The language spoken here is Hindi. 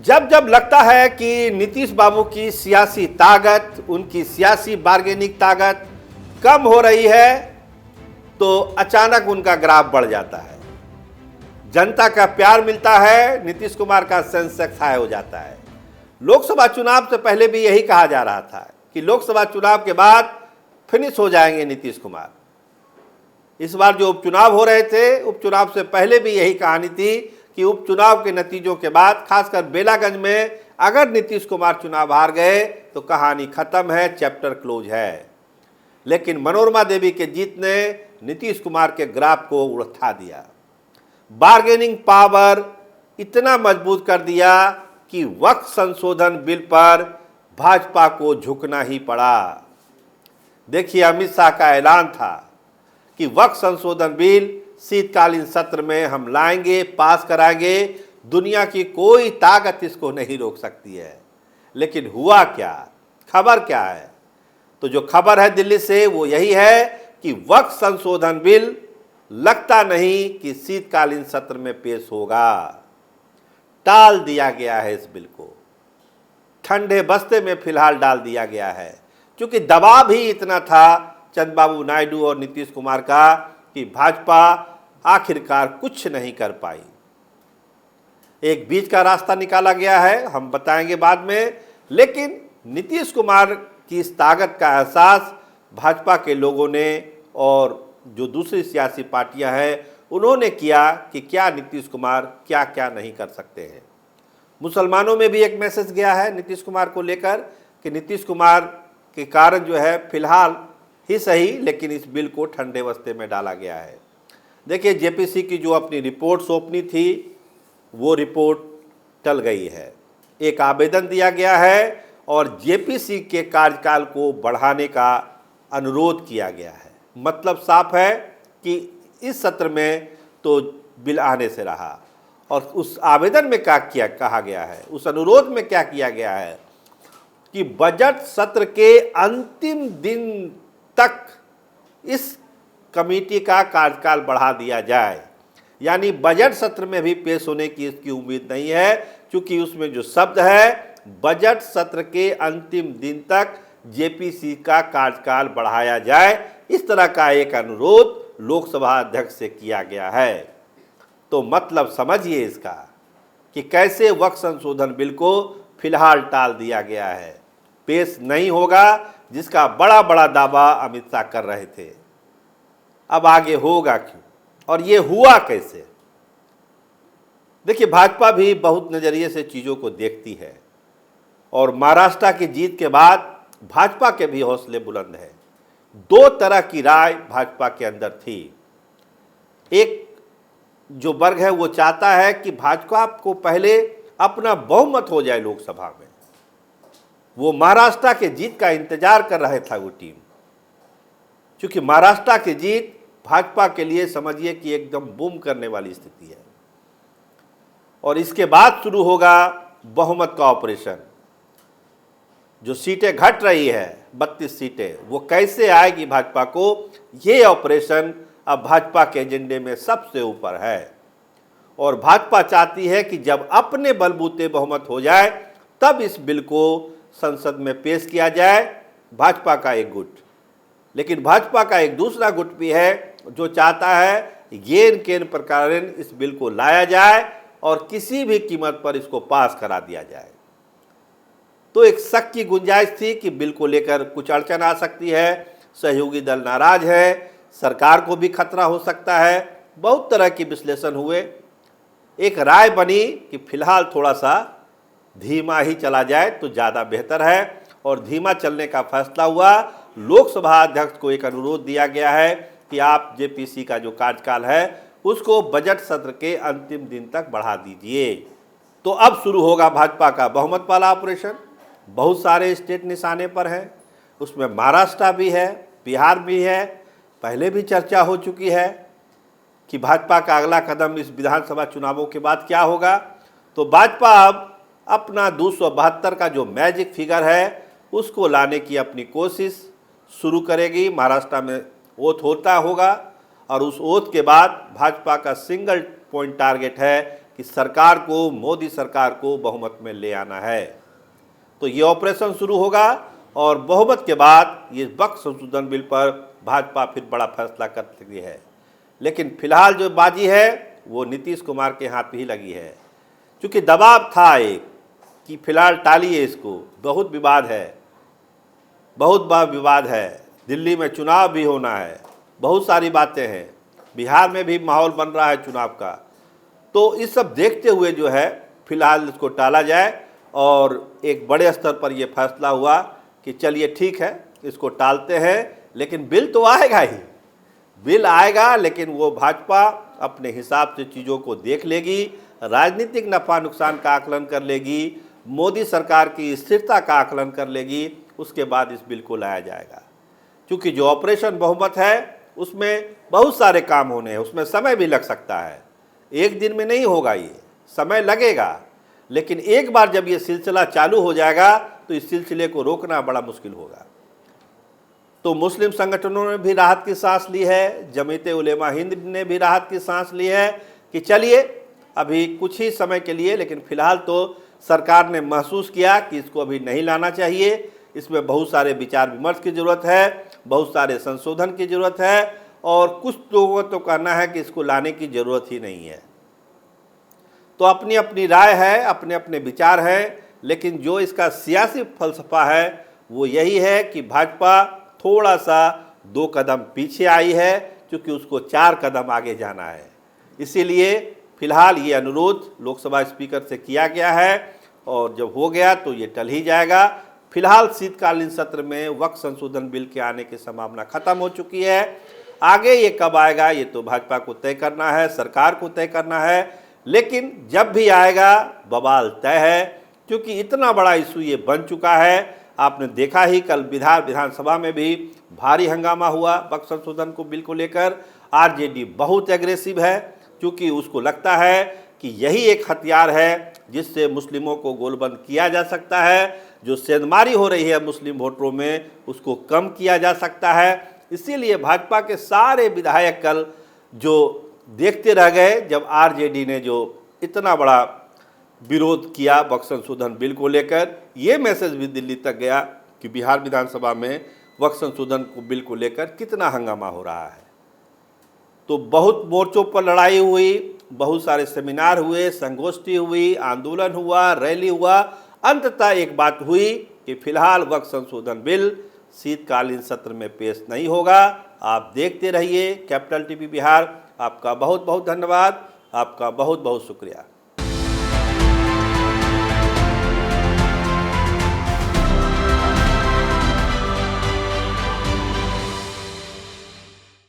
जब जब लगता है कि नीतीश बाबू की सियासी ताकत, उनकी सियासी बार्गेनिंग ताकत कम हो रही है, तो अचानक उनका ग्राफ बढ़ जाता है। जनता का प्यार मिलता है, नीतीश कुमार का सेंसेक्स हाई हो जाता है। लोकसभा चुनाव से पहले भी यही कहा जा रहा था कि लोकसभा चुनाव के बाद फिनिश हो जाएंगे नीतीश कुमार। इस बार जो उपचुनाव हो रहे थे, उपचुनाव से पहले भी यही कहानी थी कि उपचुनाव के नतीजों के बाद, खासकर बेलागंज में अगर नीतीश कुमार चुनाव हार गए तो कहानी खत्म है, चैप्टर क्लोज है। लेकिन मनोरमा देवी के जीत ने नीतीश कुमार के ग्राफ को उठा दिया। बार्गेनिंग पावर इतना मजबूत कर दिया कि वक्फ संशोधन बिल पर भाजपा को झुकना ही पड़ा। देखिए, अमित शाह का ऐलान था कि वक्फ संशोधन बिल शीतकालीन सत्र में हम लाएंगे, पास कराएंगे, दुनिया की कोई ताकत इसको नहीं रोक सकती है। लेकिन हुआ क्या, खबर क्या है? तो जो खबर है दिल्ली से वो यही है कि वक्फ संशोधन बिल लगता नहीं कि शीतकालीन सत्र में पेश होगा। टाल दिया गया है इस बिल को, ठंडे बस्ते में फिलहाल डाल दिया गया है, क्योंकि दबाव ही इतना था चंद्रबाबू नायडू और नीतीश कुमार का कि भाजपा आखिरकार कुछ नहीं कर पाई। एक बीच का रास्ता निकाला गया है, हम बताएंगे बाद में, लेकिन नीतीश कुमार की इस ताकत का एहसास भाजपा के लोगों ने और जो दूसरी सियासी पार्टियां हैं उन्होंने किया कि क्या नीतीश कुमार क्या क्या नहीं कर सकते हैं। मुसलमानों में भी एक मैसेज गया है नीतीश कुमार को लेकर कि नीतीश कुमार के कारण जो है फिलहाल ही सही, लेकिन इस बिल को ठंडे बस्ते में डाला गया है। देखिए, जेपीसी की जो अपनी रिपोर्ट सौंपनी थी वो रिपोर्ट टल गई है। एक आवेदन दिया गया है और जेपीसी के कार्यकाल को बढ़ाने का अनुरोध किया गया है। मतलब साफ है कि इस सत्र में तो बिल आने से रहा। और उस आवेदन में क्या कहा गया है, उस अनुरोध में क्या किया गया है कि बजट सत्र के अंतिम दिन तक इस कमेटी का कार्यकाल बढ़ा दिया जाए। यानी बजट सत्र में भी पेश होने की इसकी उम्मीद नहीं है, क्योंकि उसमें जो शब्द है बजट सत्र के अंतिम दिन तक जेपीसी का कार्यकाल बढ़ाया जाए, इस तरह का एक अनुरोध लोकसभा अध्यक्ष से किया गया है। तो मतलब समझिए इसका कि कैसे वक्फ संशोधन बिल को फिलहाल टाल दिया गया है, पेश नहीं होगा, जिसका बड़ा बड़ा दावा अमित शाह कर रहे थे। अब आगे होगा क्यों और ये हुआ कैसे? देखिए, भाजपा भी बहुत नज़रिए से चीज़ों को देखती है और महाराष्ट्र की जीत के बाद भाजपा के भी हौसले बुलंद हैं। दो तरह की राय भाजपा के अंदर थी। एक जो वर्ग है वो चाहता है कि भाजपा को पहले अपना बहुमत हो जाए लोकसभा में। वो महाराष्ट्र के जीत का इंतजार कर रहे था वो टीम, क्योंकि महाराष्ट्र की जीत भाजपा के लिए समझिए कि एकदम बूम करने वाली स्थिति है। और इसके बाद शुरू होगा बहुमत का ऑपरेशन। जो सीटें घट रही है 32 सीटें, वो कैसे आएगी भाजपा को, ये ऑपरेशन अब भाजपा के एजेंडे में सबसे ऊपर है। और भाजपा चाहती है कि जब अपने बलबूते बहुमत हो जाए तब इस बिल को संसद में पेश किया जाए, भाजपा का एक गुट। लेकिन भाजपा का एक दूसरा गुट भी है जो चाहता है येन केन प्रकार इस बिल को लाया जाए और किसी भी कीमत पर इसको पास करा दिया जाए। तो एक शक की गुंजाइश थी कि बिल को लेकर कुछ अड़चन आ सकती है, सहयोगी दल नाराज है, सरकार को भी खतरा हो सकता है। बहुत तरह के विश्लेषण हुए। एक राय बनी कि फिलहाल थोड़ा सा धीमा ही चला जाए तो ज़्यादा बेहतर है, और धीमा चलने का फैसला हुआ। लोकसभा अध्यक्ष को एक अनुरोध दिया गया है कि आप जेपीसी का जो कार्यकाल है उसको बजट सत्र के अंतिम दिन तक बढ़ा दीजिए। तो अब शुरू होगा भाजपा का बहुमत वाला ऑपरेशन। बहुत सारे स्टेट निशाने पर हैं, उसमें महाराष्ट्र भी है, बिहार भी है। पहले भी चर्चा हो चुकी है कि भाजपा का अगला कदम इस विधानसभा चुनावों के बाद क्या होगा। तो भाजपा अब अपना 272 का जो मैजिक फिगर है उसको लाने की अपनी कोशिश शुरू करेगी। महाराष्ट्र में ओथ होता होगा और उस ओथ के बाद भाजपा का सिंगल पॉइंट टारगेट है कि सरकार को, मोदी सरकार को बहुमत में ले आना है। तो ये ऑपरेशन शुरू होगा और बहुमत के बाद ये वक्फ संशोधन बिल पर भाजपा फिर बड़ा फैसला कर सकती है। लेकिन फिलहाल जो बाजी है वो नीतीश कुमार के हाथ ही लगी है, क्योंकि दबाव था एक कि फिलहाल टालिए इसको, बहुत विवाद है, बहुत बड़ा विवाद है, दिल्ली में चुनाव भी होना है, बहुत सारी बातें हैं, बिहार में भी माहौल बन रहा है चुनाव का। तो इस सब देखते हुए जो है फिलहाल इसको टाला जाए और एक बड़े स्तर पर यह फैसला हुआ कि चलिए ठीक है, इसको टालते हैं, लेकिन बिल तो आएगा ही, बिल आएगा, लेकिन वो भाजपा अपने हिसाब से चीज़ों को देख लेगी, राजनीतिक नफ़ा नुकसान का आकलन कर लेगी, मोदी सरकार की स्थिरता का आकलन कर लेगी, उसके बाद इस बिल को लाया जाएगा। क्योंकि जो ऑपरेशन बहुमत है उसमें बहुत सारे काम होने हैं, उसमें समय भी लग सकता है, एक दिन में नहीं होगा, ये समय लगेगा। लेकिन एक बार जब ये सिलसिला चालू हो जाएगा तो इस सिलसिले को रोकना बड़ा मुश्किल होगा। तो मुस्लिम संगठनों ने भी राहत की सांस ली है, जमीयत उलेमा हिंद ने भी राहत की सांस ली है कि चलिए अभी कुछ ही समय के लिए, लेकिन फिलहाल तो सरकार ने महसूस किया कि इसको अभी नहीं लाना चाहिए, इसमें बहुत सारे विचार विमर्श की ज़रूरत है, बहुत सारे संशोधन की ज़रूरत है, और कुछ लोगों को तो कहना है कि इसको लाने की ज़रूरत ही नहीं है। तो अपनी अपनी राय है, अपने अपने विचार हैं, लेकिन जो इसका सियासी फलसफा है वो यही है कि भाजपा थोड़ा सा 2 कदम पीछे आई है, क्योंकि उसको 4 कदम आगे जाना है। इसीलिए फिलहाल ये अनुरोध लोकसभा स्पीकर से किया गया है और जब हो गया तो ये टल ही जाएगा। फिलहाल शीतकालीन सत्र में वक्फ संशोधन बिल के आने की संभावना खत्म हो चुकी है। आगे ये कब आएगा ये तो भाजपा को तय करना है, सरकार को तय करना है, लेकिन जब भी आएगा बवाल तय है, क्योंकि इतना बड़ा इशू ये बन चुका है। आपने देखा ही कल विधानसभा में भी भारी हंगामा हुआ वक्फ संशोधन को बिल को लेकर। आरजेडी बहुत एग्रेसिव है, क्योंकि उसको लगता है कि यही एक हथियार है जिससे मुस्लिमों को गोलबंद किया जा सकता है, जो सेंधमारी हो रही है मुस्लिम वोटरों में उसको कम किया जा सकता है। इसीलिए भाजपा के सारे विधायक कल जो देखते रह गए जब आरजेडी ने जो इतना बड़ा विरोध किया वक्फ संशोधन बिल को लेकर। ये मैसेज भी दिल्ली तक गया कि बिहार विधानसभा में वक्फ संशोधन बिल को लेकर कितना हंगामा हो रहा है। तो बहुत मोर्चों पर लड़ाई हुई, बहुत सारे सेमिनार हुए, संगोष्ठी हुई, आंदोलन हुआ, रैली हुआ। अंततः एक बात हुई कि फिलहाल वक्फ संशोधन बिल शीतकालीन सत्र में पेश नहीं होगा। आप देखते रहिए कैपिटल टीवी बिहार। आपका बहुत बहुत धन्यवाद, आपका बहुत बहुत शुक्रिया।